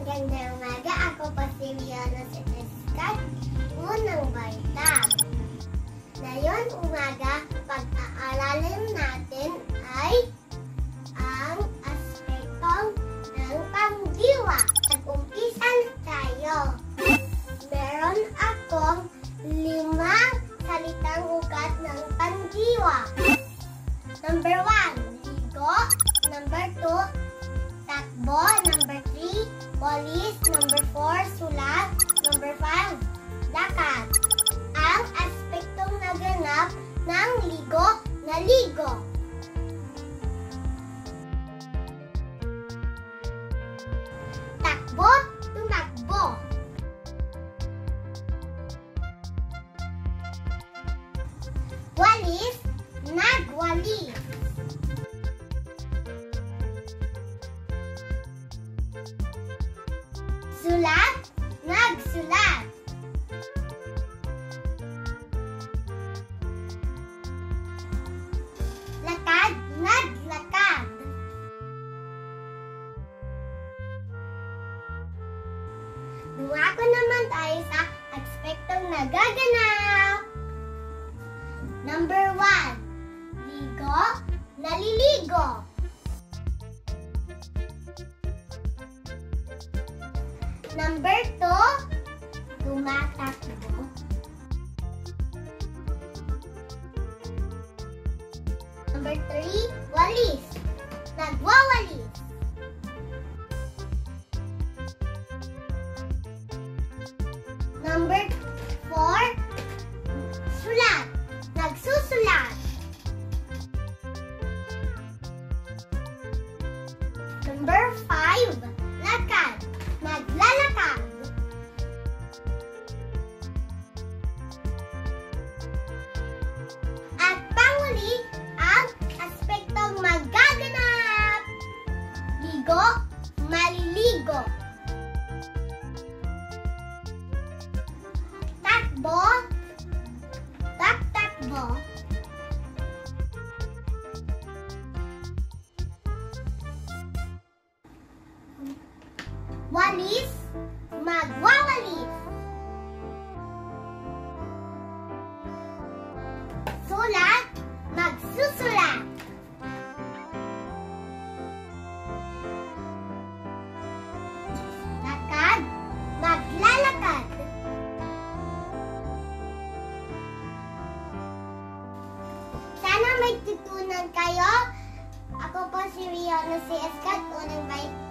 Magandang umaga. Ako po si Rihanna Setescat. Unang baita. Ngayon umaga, pag-aaralan natin ay ang aspektong ng pangdiwa. Nag-umpisa na tayo. Meron akong 5 salitang ugat ng pangdiwa. Number 1, ligo. Number 2, takbo. Number 3, walis. Number 4, sulat. Number 5, lakad. Ang aspektong naganap ng ligo na ligo. Takbo, tumakbo. Walis, nagwalis. Sulat, nagsulat. Lakad, naglakad. Dumako naman tayo sa aspektong nagaganap. Number 1, ligo, naliligo. Number 2, tumatakbo. Number 3, walis. Nagwawalis. Number 4, sulat. Nagsusulat. Number 5, lakad. Naglalakad. At panghuli, ang aspektong magaganap. Ligo, maliligo. Takbo, takbo. Walis, magwawalis. Sulat, magsusulat. Lakad, maglalakad. Sana may tutunan kayo. Ako po si Rihanna Setescat. Unang baita.